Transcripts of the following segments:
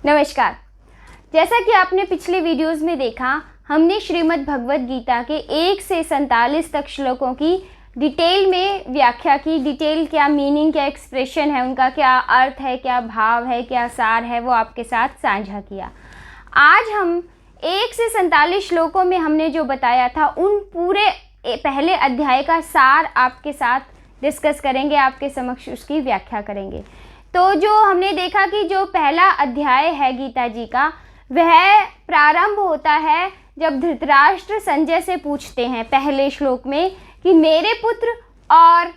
नमस्कार। जैसा कि आपने पिछले वीडियोस में देखा, हमने श्रीमद् भगवद गीता के 1 से 47 तक श्लोकों की डिटेल में व्याख्या की। डिटेल क्या मीनिंग, क्या एक्सप्रेशन है, उनका क्या अर्थ है, क्या भाव है, क्या सार है, वो आपके साथ साझा किया। आज हम 1 से 47 श्लोकों में हमने जो बताया था, उन पूरे पहले अध्याय का सार आपके साथ डिस्कस करेंगे, आपके समक्ष उसकी व्याख्या करेंगे। तो जो हमने देखा कि जो पहला अध्याय है गीता जी का, वह प्रारंभ होता है जब धृतराष्ट्र संजय से पूछते हैं पहले श्लोक में कि मेरे पुत्र और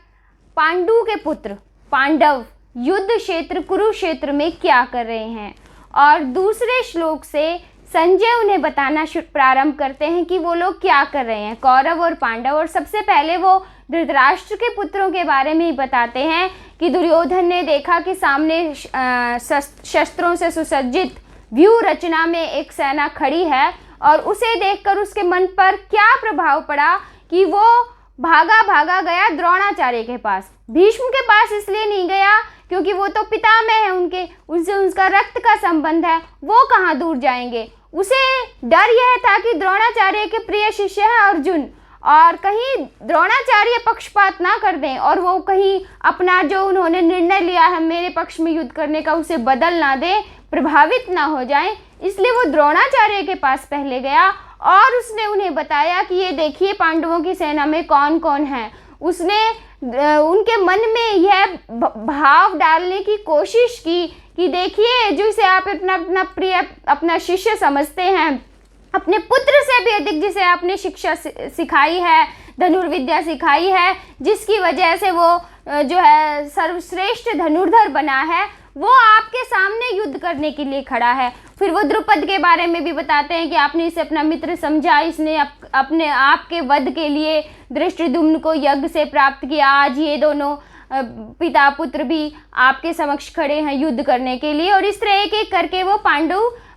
पांडु के पुत्र पांडव युद्ध क्षेत्र कुरुक्षेत्र में क्या कर रहे हैं। और दूसरे श्लोक से संजय उन्हें बताना प्रारंभ करते हैं कि वो लोग क्या कर रहे हैं, कौरव और पांडव। और सबसे पहले वो धृतराष्ट्र के पुत्रों के बारे में ही बताते हैं कि दुर्योधन ने देखा कि सामने शस्त्रों से सुसज्जित व्यूह रचना में एक सेना खड़ी है, और उसे देखकर उसके मन पर क्या प्रभाव पड़ा कि वो भागा गया द्रोणाचार्य के पास। भीष्म के पास इसलिए नहीं गया क्योंकि वो तो पितामह है उनके, उनसे उसका रक्त का संबंध है, वो कहाँ दूर जाएंगे। उसे डर यह था कि द्रोणाचार्य के प्रिय शिष्य हैं अर्जुन, और कहीं द्रोणाचार्य पक्षपात ना कर दें और वो कहीं अपना जो उन्होंने निर्णय लिया है मेरे पक्ष में युद्ध करने का, उसे बदल ना दें, प्रभावित ना हो जाएं। इसलिए वो द्रोणाचार्य के पास पहले गया और उसने उन्हें बताया कि ये देखिए पांडवों की सेना में कौन कौन है। उसने उनके मन में यह भाव डालने की कोशिश की कि देखिए, जिसे आप अपना प्रिय अपना शिष्य समझते हैं, अपने पुत्र से भी अधिक जिसे आपने शिक्षा सिखाई है, धनुर्विद्या सिखाई है, जिसकी वजह से वो जो है सर्वश्रेष्ठ धनुर्धर बना है, वो आपके सामने युद्ध करने के लिए खड़ा है। फिर वो द्रुपद के बारे में भी बताते हैं कि आपने इसे अपना मित्र समझा, इसने अपने आपके वध के लिए धृष्टद्युम्न को यज्ञ से प्राप्त किया। आज ये दोनों पिता पुत्र भी आपके समक्ष खड़े हैं युद्ध करने के लिए। और इस तरह एक एक करके वो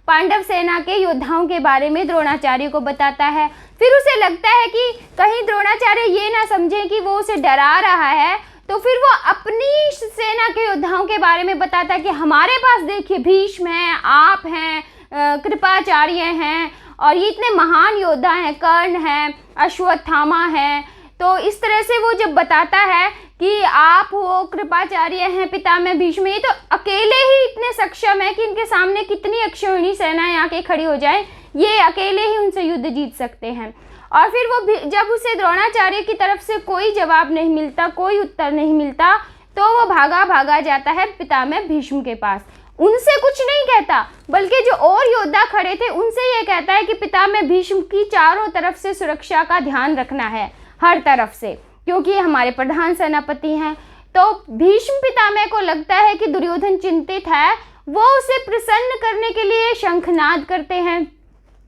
पांडव सेना के योद्धाओं के बारे में द्रोणाचार्य को बताता है। फिर उसे लगता है कि कहीं द्रोणाचार्य ये ना समझे कि वो उसे डरा रहा है, तो फिर वो अपनी सेना के योद्धाओं के बारे में बताता है कि हमारे पास देखिए भीष्म हैं, आप हैं, कृपाचार्य हैं, और ये इतने महान योद्धा हैं, कर्ण हैं, अश्वत्थामा हैं। तो इस तरह से वो जब बताता है कि आप हो, कृपाचार्य हैं, पितामह भीष्म, ये तो अकेले ही इतने सक्षम है कि इनके सामने कितनी अक्षौहिणी सेनाएं आके खड़ी हो जाएं, ये अकेले ही उनसे युद्ध जीत सकते हैं। और फिर वो जब उसे द्रोणाचार्य की तरफ से कोई जवाब नहीं मिलता, कोई उत्तर नहीं मिलता, तो वो भागा जाता है पितामह भीष्म के पास। उनसे कुछ नहीं कहता, बल्कि जो और योद्धा खड़े थे उनसे ये कहता है कि पितामह भीष्म की चारों तरफ से सुरक्षा का ध्यान रखना है, हर तरफ से, क्योंकि ये हमारे प्रधान सेनापति हैं। तो भीष्म पितामह को लगता है कि दुर्योधन चिंतित है, वो उसे प्रसन्न करने के लिए शंखनाद करते हैं,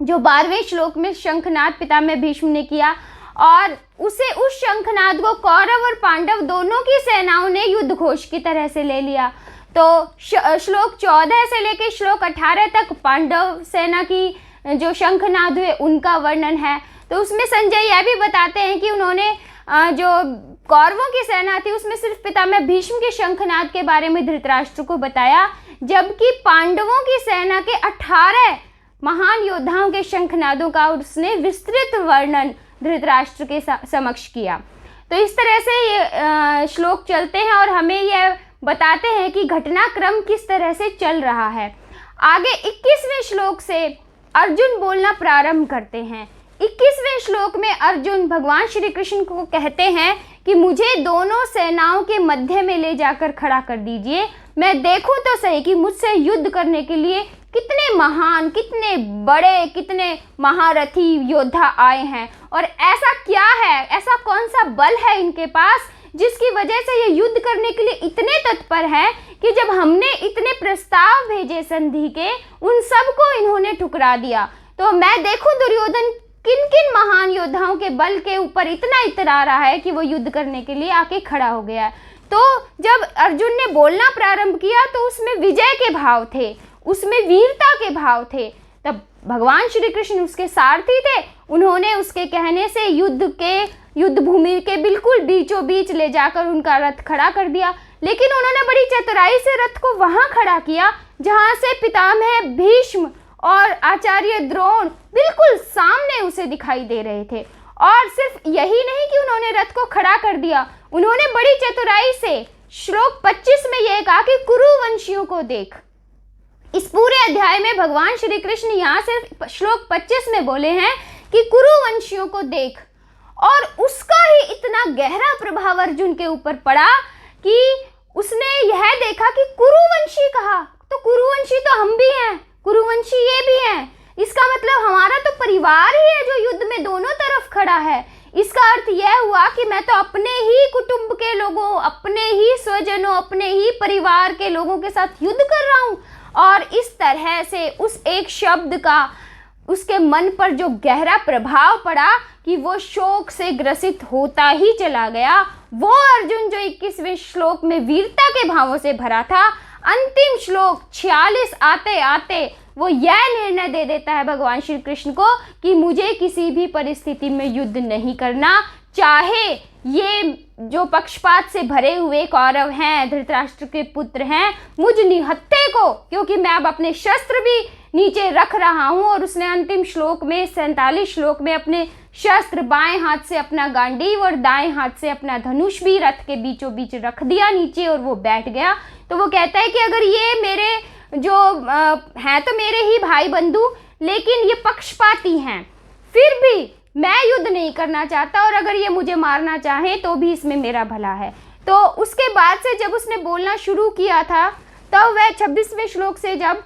जो 12वें श्लोक में शंखनाद पितामह भीष्म ने किया। और उसे उस शंखनाद को कौरव और पांडव दोनों की सेनाओं ने युद्ध घोष की तरह से ले लिया। तो श्लोक 14 से लेकर श्लोक 18 तक पांडव सेना की जो शंखनाद हुए उनका वर्णन है। तो उसमें संजय यह भी बताते हैं कि उन्होंने जो कौरवों की सेना थी उसमें सिर्फ पितामह भीष्म के शंखनाद के बारे में धृतराष्ट्र को बताया, जबकि पांडवों की सेना के 18 महान योद्धाओं के शंखनादों का उसने विस्तृत वर्णन धृतराष्ट्र के समक्ष किया। तो इस तरह से ये श्लोक चलते हैं और हमें यह बताते हैं कि घटनाक्रम किस तरह से चल रहा है। आगे 21वें श्लोक से अर्जुन बोलना प्रारंभ करते हैं। 21वें श्लोक में अर्जुन भगवान श्री कृष्ण को कहते हैं कि मुझे दोनों सेनाओं के मध्य में ले जाकर खड़ा कर दीजिए, मैं देखूं तो सही कि मुझसे युद्ध करने के लिए कितने महान, कितने बड़े, कितने महारथी योद्धा आए हैं, और ऐसा क्या है, ऐसा कौन सा बल है इनके पास जिसकी वजह से ये युद्ध करने के लिए इतने तत्पर हैं कि जब हमने इतने प्रस्ताव भेजे संधि के, उन सब को इन्होंने ठुकरा दिया। तो मैं देखूं दुर्योधन किन किन महान योद्धाओं के बल के ऊपर इतना इतरा रहा है कि वो युद्ध करने के लिए आके खड़ा हो गया है। तो जब अर्जुन ने बोलना प्रारंभ किया तो उसमें विजय के भाव थे, उसमें वीरता के भाव थे। तब भगवान श्री कृष्ण उसके सारथी थे, उन्होंने उसके कहने से युद्ध भूमि के बिल्कुल बीचों बीच ले जाकर उनका रथ खड़ा कर दिया। लेकिन उन्होंने बड़ी चतुराई से रथ को वहां खड़ा किया जहां से पितामह भीष्म और आचार्य द्रोण बिल्कुल सामने उसे दिखाई दे रहे थे। और सिर्फ यही नहीं कि उन्होंने रथ को खड़ा कर दिया, उन्होंने बड़ी चतुराई से श्लोक 25 में यह कहा कि कुरुवंशियों को देख। इस पूरे अध्याय में भगवान श्री कृष्ण यहाँ से श्लोक 25 में बोले हैं कि कुरुवंशियों को देख, और उसका ही इतना गहरा प्रभाव अर्जुन के ऊपर पड़ा कि उसने यह देखा कि कुरुवंशी कहा, तो कुरुवंशी तो हम भी हैं, कुरुवंशी ये भी हैं, इसका मतलब हमारा तो परिवार ही है जो युद्ध में दोनों तरफ खड़ा है। इसका अर्थ यह हुआ कि मैं तो अपने ही कुटुंब के लोगों, अपने ही स्वजनों, अपने ही परिवार के लोगों के साथ युद्ध कर रहा हूँ। और इस तरह से उस एक शब्द का उसके मन पर जो गहरा प्रभाव पड़ा कि वो शोक से ग्रसित होता ही चला गया। वो अर्जुन जो 21वें श्लोक में वीरता के भावों से भरा था, अंतिम श्लोक 46 आते आते वो यह निर्णय दे देता है भगवान श्री कृष्ण को कि मुझे किसी भी परिस्थिति में युद्ध नहीं करना, चाहे ये जो पक्षपात से भरे हुए कौरव हैं, धृतराष्ट्र के पुत्र हैं, मुझ निहत्थे को, क्योंकि मैं अब अपने शस्त्र भी नीचे रख रहा हूँ। और उसने अंतिम श्लोक में 47 श्लोक में अपने शस्त्र बाएं हाथ से अपना गांडीव और दाएं हाथ से अपना धनुष भी रथ के बीचों बीच रख दिया नीचे और वो बैठ गया। तो वो कहता है कि अगर ये मेरे जो हैं तो मेरे ही भाई बंधु, लेकिन ये पक्षपाती हैं, फिर भी मैं युद्ध नहीं करना चाहता, और अगर ये मुझे मारना चाहे तो भी इसमें मेरा भला है। तो उसके बाद से जब उसने बोलना शुरू किया था, तब वह 26वें श्लोक से जब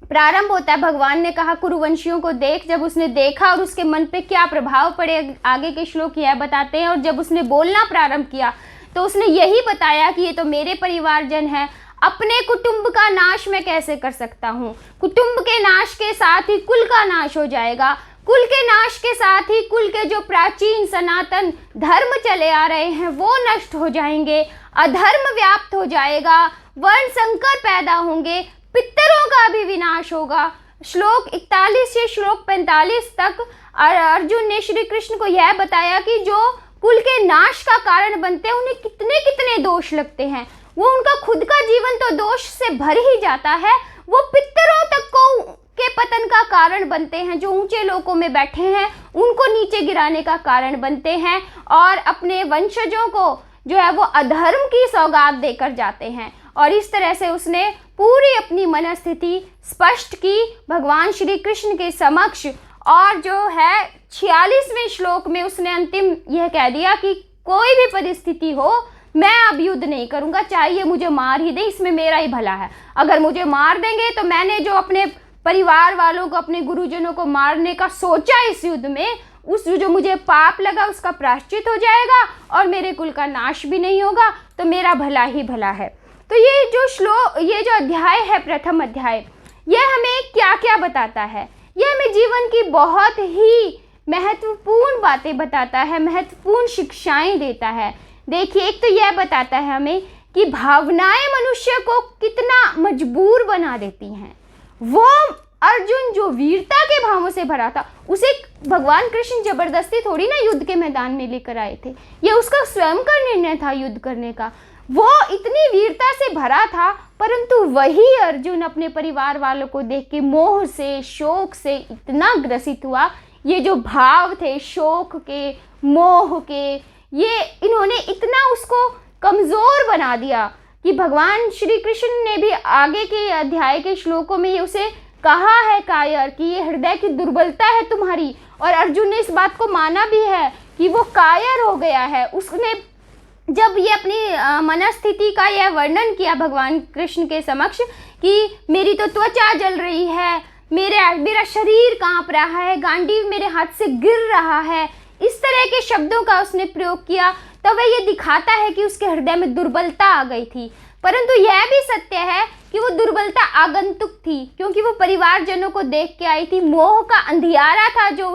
प्रारंभ होता है, भगवान ने कहा कुरुवंशियों को देख, जब उसने देखा और उसके मन पे क्या प्रभाव पड़े आगे के श्लोक यह बताते हैं। और जब उसने बोलना प्रारंभ किया तो उसने यही बताया कि ये तो मेरे परिवारजन है, अपने कुटुंब का नाश मैं कैसे कर सकता हूँ, कुटुंब के नाश के साथ ही कुल का नाश हो जाएगा, कुल के नाश के साथ ही कुल के जो प्राचीन सनातन धर्म चले आ रहे हैं वो नष्ट हो जाएंगे, अधर्म व्याप्त हो जाएगा, वर्ण संकर पैदा होंगे, पितरों का भी विनाश होगा। श्लोक 41 से श्लोक 45 तक अर्जुन ने श्री कृष्ण को यह बताया कि जो कुल के नाश का कारण बनते हैं उन्हें कितने कितने दोष लगते हैं, वो उनका खुद का जीवन तो दोष से भर ही जाता है, वो पितरों तक को के पतन का कारण बनते हैं, जो ऊंचे लोकों में बैठे हैं उनको नीचे गिराने का कारण बनते हैं, और अपने वंशजों को जो है वो अधर्म की सौगात देकर जाते हैं। और इस तरह से उसने पूरी अपनी मनस्थिति स्पष्ट की भगवान श्री कृष्ण के समक्ष। और जो है 46वें श्लोक में उसने अंतिम यह कह दिया कि कोई भी परिस्थिति हो मैं अब युद्ध नहीं करूंगा, चाहिए मुझे मार ही दे, इसमें मेरा ही भला है। अगर मुझे मार देंगे तो मैंने जो अपने परिवार वालों को, अपने गुरुजनों को मारने का सोचा इस युद्ध में, उस जो मुझे पाप लगा उसका प्रायश्चित हो जाएगा और मेरे कुल का नाश भी नहीं होगा, तो मेरा भला ही भला है। तो ये जो अध्याय है, प्रथम अध्याय, यह हमें क्या क्या बताता है? यह हमें जीवन की बहुत ही महत्वपूर्ण बातें बताता है, महत्वपूर्ण शिक्षाएं देता है। देखिए, एक तो यह बताता है हमें कि भावनाएं मनुष्य को कितना मजबूर बना देती हैं। वो अर्जुन जो वीरता के भावों से भरा था, उसे भगवान कृष्ण जबरदस्ती थोड़ी ना युद्ध के मैदान में लेकर आए थे, यह उसका स्वयं का निर्णय था युद्ध करने का। वो इतनी वीरता से भरा था, परंतु वही अर्जुन अपने परिवार वालों को देख के मोह से, शोक से इतना ग्रसित हुआ। ये जो भाव थे शोक के, मोह के, ये इन्होंने इतना उसको कमज़ोर बना दिया कि भगवान श्री कृष्ण ने भी आगे के अध्याय के श्लोकों में ये उसे कहा है कायर कि ये हृदय की दुर्बलता है तुम्हारी। और अर्जुन ने इस बात को माना भी है कि वो कायर हो गया है। उसने जब ये अपनी मनस्थिति का यह वर्णन किया भगवान कृष्ण के समक्ष कि मेरी तो त्वचा जल रही है, मेरा शरीर कांप रहा है, गांडीव मेरे हाथ से गिर रहा है, इस तरह के शब्दों का उसने प्रयोग किया, तो वह ये दिखाता है कि उसके हृदय में दुर्बलता आ गई थी। परंतु यह भी सत्य है कि वो दुर्बलता आगंतुक थी, क्योंकि वो परिवारजनों को देख के आई थी। मोह का अंधियारा था जो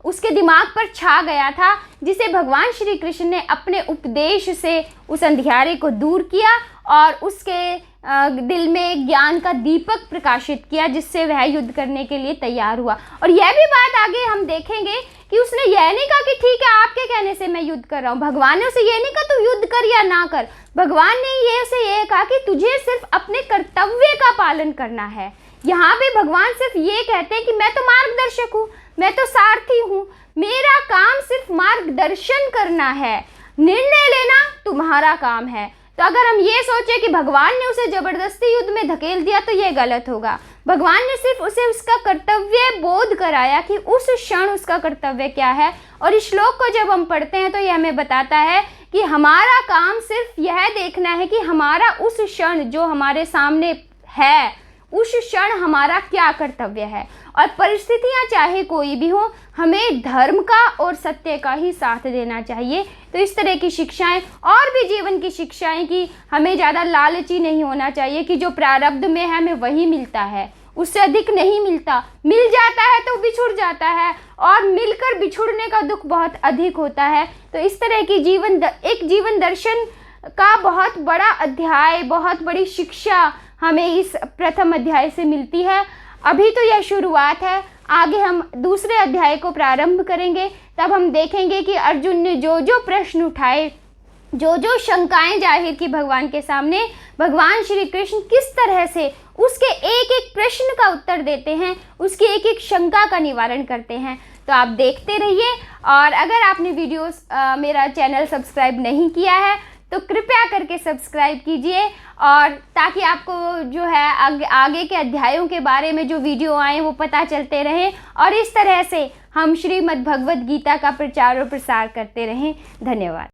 उसके दिमाग पर छा गया था, जिसे भगवान श्री कृष्ण ने अपने उपदेश से उस अंधियारे को दूर किया और उसके दिल में ज्ञान का दीपक प्रकाशित किया, जिससे वह युद्ध करने के लिए तैयार हुआ। और यह भी बात आगे हम देखेंगे कि उसने यह नहीं कहा कि ठीक है आपके कहने से मैं युद्ध कर रहा हूँ। भगवान ने उसे यह नहीं कहा तू युद्ध कर या ना कर। भगवान ने ये उसे यह कहा कि तुझे सिर्फ अपने कर्तव्य का पालन करना है। यहाँ पे भगवान सिर्फ ये कहते हैं कि मैं तो मार्गदर्शक हूँ, मैं तो सारथी हूँ, मेरा काम सिर्फ मार्गदर्शन करना है, निर्णय लेना तुम्हारा काम है। तो अगर हम ये सोचे कि भगवान ने उसे जबरदस्ती युद्ध में धकेल दिया तो ये गलत होगा। भगवान ने सिर्फ उसे उसका कर्तव्य बोध कराया कि उस क्षण उसका कर्तव्य क्या है। और इस श्लोक को जब हम पढ़ते हैं तो यह हमें बताता है कि हमारा काम सिर्फ यह देखना है कि हमारा उस क्षण जो हमारे सामने है, उस क्षण हमारा क्या कर्तव्य है। और परिस्थितियां चाहे कोई भी हो, हमें धर्म का और सत्य का ही साथ देना चाहिए। तो इस तरह की शिक्षाएं और भी जीवन की शिक्षाएं कि हमें ज़्यादा लालची नहीं होना चाहिए कि जो प्रारब्ध में है हमें वही मिलता है, उससे अधिक नहीं मिलता। मिल जाता है तो बिछुड़ जाता है, और मिलकर बिछुड़ने का दुख बहुत अधिक होता है। तो इस तरह की एक जीवन दर्शन का बहुत बड़ा अध्याय, बहुत बड़ी शिक्षा हमें इस प्रथम अध्याय से मिलती है। अभी तो यह शुरुआत है, आगे हम दूसरे अध्याय को प्रारंभ करेंगे। तब हम देखेंगे कि अर्जुन ने जो जो प्रश्न उठाए, जो जो शंकाएं जाहिर की भगवान के सामने, भगवान श्री कृष्ण किस तरह से उसके एक एक प्रश्न का उत्तर देते हैं, उसकी एक एक शंका का निवारण करते हैं। तो आप देखते रहिए। और अगर आपने मेरा चैनल सब्सक्राइब नहीं किया है तो कृपया करके सब्सक्राइब कीजिए, और ताकि आपको जो है आगे के अध्यायों के बारे में जो वीडियो आए वो पता चलते रहें, और इस तरह से हम श्रीमद् भगवद गीता का प्रचार और प्रसार करते रहें। धन्यवाद।